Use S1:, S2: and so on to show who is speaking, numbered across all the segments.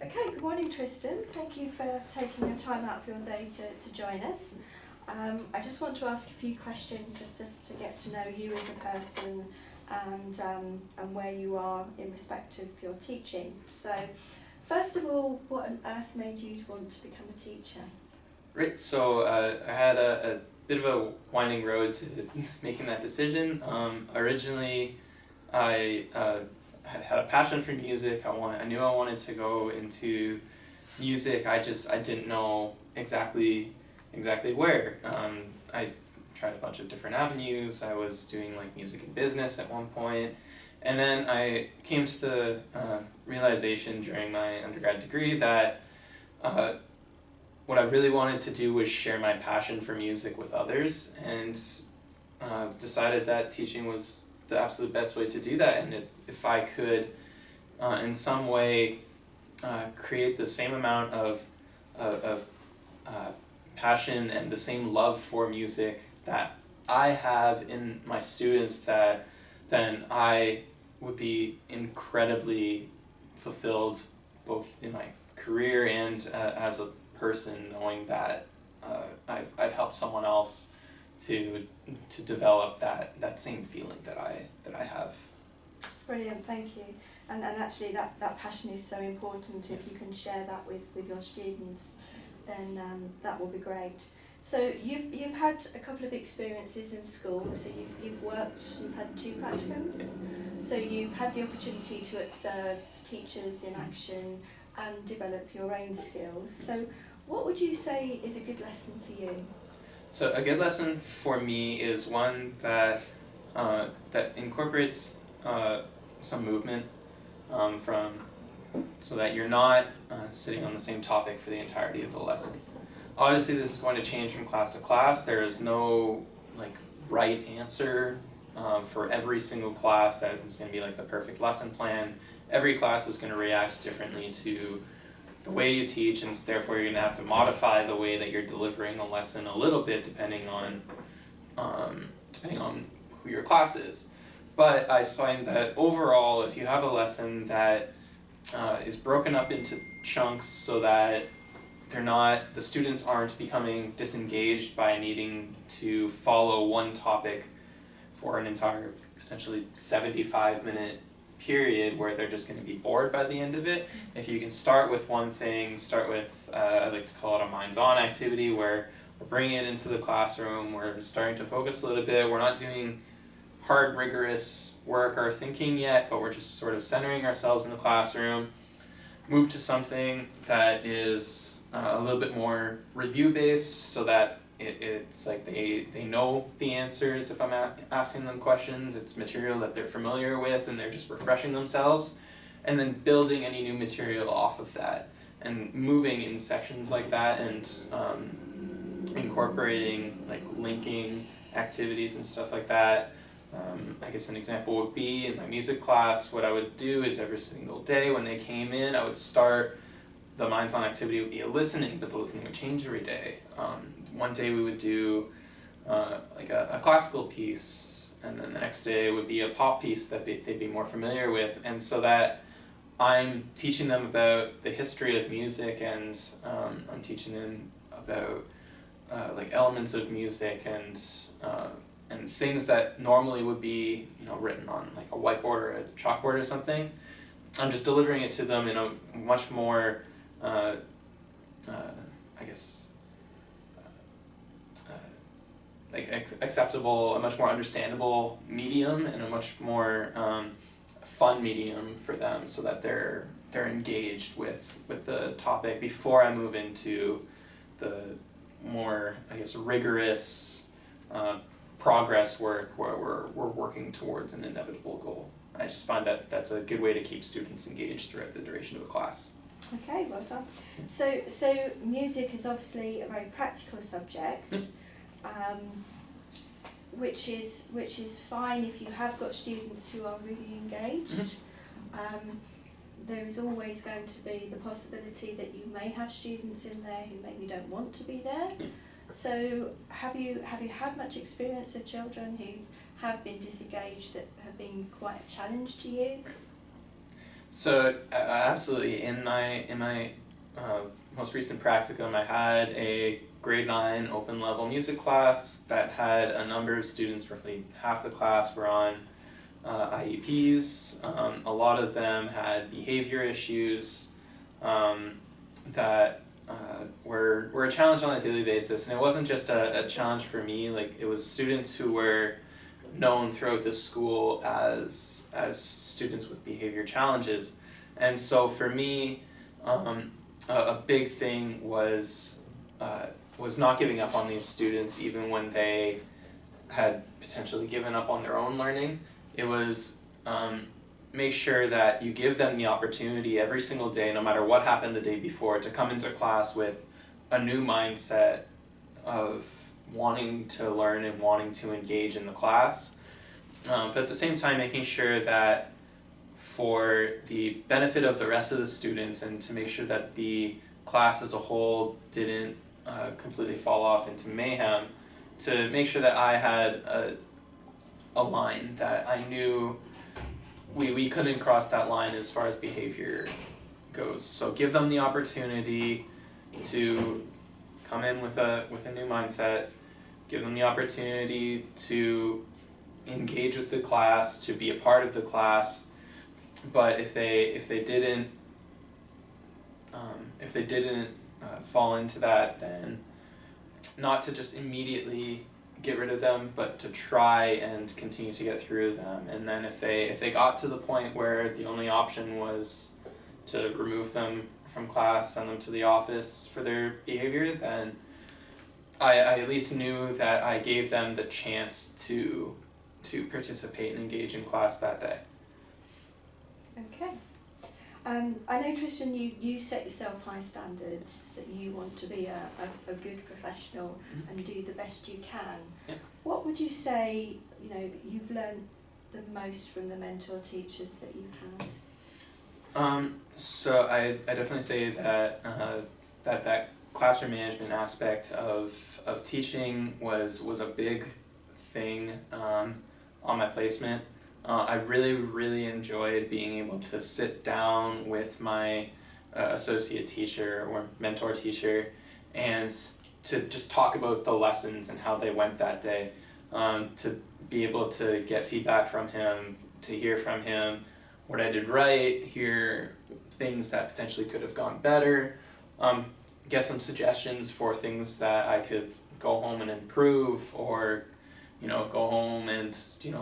S1: Okay, good morning Tristan. Thank you for taking your time out of your day to join us. I just want to ask a few questions just to get to know you as a person and where you are in respect of your teaching. So, first of all, what on earth made you want to become a teacher?
S2: Right, so I had a bit of a winding road to making that decision. Originally, I had a passion for music. I knew I wanted to go into music. I didn't know exactly where. I tried a bunch of different avenues. I was doing like music and business at one point, and then I came to the realization during my undergrad degree that what I really wanted to do was share my passion for music with others, and decided that teaching was the absolute best way to do that. And if I could, in some way, create the same amount of passion and the same love for music that I have in my students, then I would be incredibly fulfilled both in my career and as a person, knowing that I've helped someone else to develop that same feeling that I have.
S1: Brilliant, thank you. And actually that passion is so important. If you can share that with your students, then that will be great. So you've had a couple of experiences in school. So you've had 2 practicums. So you've had the opportunity to observe teachers in action and develop your own skills. So what would you say is a good lesson for you?
S2: So a good lesson for me is one that incorporates some movement so that you're not sitting on the same topic for the entirety of the lesson. Obviously, this is going to change from class to class. There is no right answer for every single class that is going to be like the perfect lesson plan. Every class is going to react differently to the way you teach, and therefore you're going to have to modify the way that you're delivering a lesson a little bit depending on who your class is. But I find that overall, if you have a lesson that is broken up into chunks so that the students aren't becoming disengaged by needing to follow one topic for an entire potentially 75-minute period where they're just going to be bored by the end of it. If you can start with one thing, start with, I like to call it a minds-on activity, where we're bringing it into the classroom, we're starting to focus a little bit, we're not doing hard, rigorous work or thinking yet, but we're just sort of centering ourselves in the classroom. Move to something that is a little bit more review-based, so that it's like they know the answers if I'm asking them questions. It's material that they're familiar with and they're just refreshing themselves, and then building any new material off of that and moving in sections like that, and incorporating linking activities and stuff like that. I guess an example would be in my music class, what I would do is every single day when they came in, I would start, the minds-on activity would be a listening, but the listening would change every day. One day we would do a classical piece, and then the next day would be a pop piece that they'd be more familiar with, and so that I'm teaching them about the history of music, and I'm teaching them about elements of music and things that normally would be written on a whiteboard or a chalkboard or something. I'm just delivering it to them in a much more acceptable, a much more understandable medium, and a much more fun medium for them, so that they're engaged with the topic before I move into the more rigorous progress work where we're working towards an inevitable goal. I just find that that's a good way to keep students engaged throughout the duration of a class.
S1: Okay, well done. So music is obviously a very practical subject, which is fine if you have got students who are really engaged. There is always going to be the possibility that you may have students in there who maybe don't want to be there. So have you had much experience of children who have been disengaged that have been quite a challenge to you?
S2: So absolutely, in my most recent practicum, I had a grade 9 open level music class that had a number of students. Roughly half the class were on IEPs. A lot of them had behavior issues that were a challenge on a daily basis, and it wasn't just a challenge for me. Like, it was students who were known throughout the school as students with behavior challenges. And so for me, a big thing was not giving up on these students even when they had potentially given up on their own learning. It was make sure that you give them the opportunity every single day, no matter what happened the day before, to come into class with a new mindset of wanting to learn and wanting to engage in the class, but at the same time making sure that for the benefit of the rest of the students and to make sure that the class as a whole didn't completely fall off into mayhem, to make sure that I had a line that I knew we couldn't cross that line as far as behavior goes. So give them the opportunity to come in with a new mindset, give them the opportunity to engage with the class, to be a part of the class. But if they didn't fall into that, then not to just immediately get rid of them, but to try and continue to get through them. And then if they got to the point where the only option was to remove them from class, send them to the office for their behavior, then I at least knew that I gave them the chance to participate and engage in class that day.
S1: Okay. I know, Tristan, you set yourself high standards, that you want to be a good professional and do the best you can.
S2: Yeah.
S1: What would you say, you've learned the most from the mentor teachers that you've had?
S2: So I definitely say that that classroom management aspect of teaching was a big thing on my placement. I really enjoyed being able to sit down with my associate teacher or mentor teacher and to just talk about the lessons and how they went that day, to be able to get feedback from him, to hear from him what I did right, hear things that potentially could have gone better, get some suggestions for things that I could go home and improve, or go home and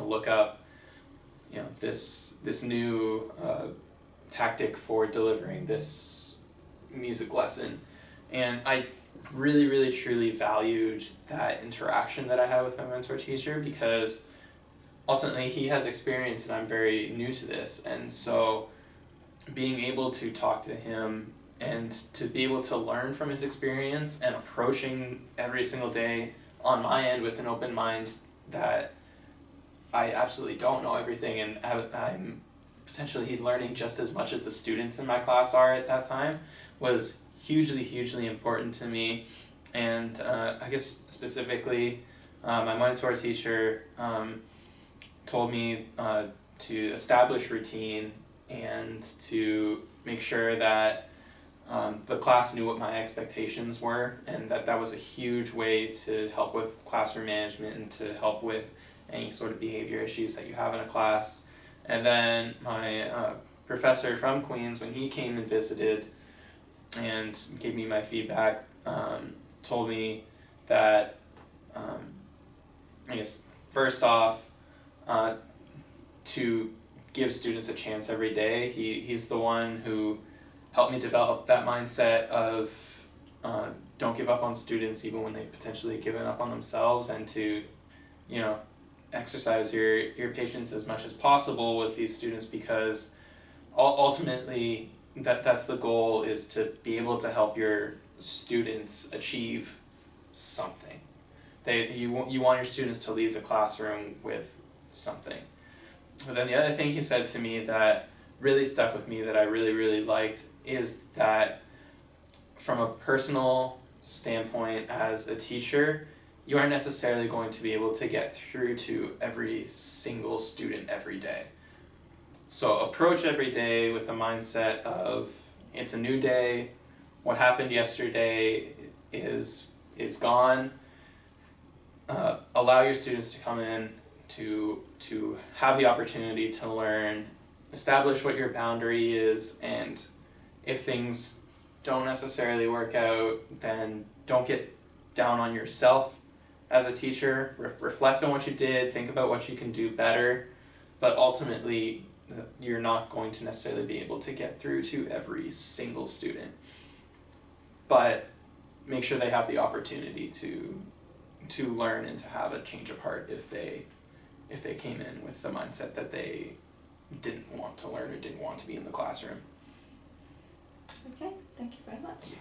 S2: look up this new tactic for delivering this music lesson. And I really truly valued that interaction that I had with my mentor teacher, because ultimately he has experience and I'm very new to this, and so being able to talk to him and to be able to learn from his experience and approaching every single day on my end with an open mind that I absolutely don't know everything, and I'm potentially learning just as much as the students in my class are at that time, was hugely important to me. And I guess specifically, my mentor teacher told me to establish routine and to make sure that the class knew what my expectations were, and that was a huge way to help with classroom management and to help with any sort of behavior issues that you have in a class. And then my professor from Queens, when he came and visited and gave me my feedback, told me that, I guess, first off, to give students a chance every day. He's the one who helped me develop that mindset of don't give up on students even when they've potentially given up on themselves, and to exercise your patience as much as possible with these students, because ultimately that's the goal, is to be able to help your students achieve something. You want your students to leave the classroom with something. But then the other thing he said to me that really stuck with me, that I really liked, is that from a personal standpoint as a teacher, you aren't necessarily going to be able to get through to every single student every day. So approach every day with the mindset of it's a new day, what happened yesterday is gone. Allow your students to come in to have the opportunity to learn, establish what your boundary is, and if things don't necessarily work out, then don't get down on yourself as a teacher. Reflect on what you did, think about what you can do better, but ultimately you're not going to necessarily be able to get through to every single student. But make sure they have the opportunity to learn and to have a change of heart if they came in with the mindset that they didn't want to learn or didn't want to be in the classroom.
S1: Okay, thank you very much.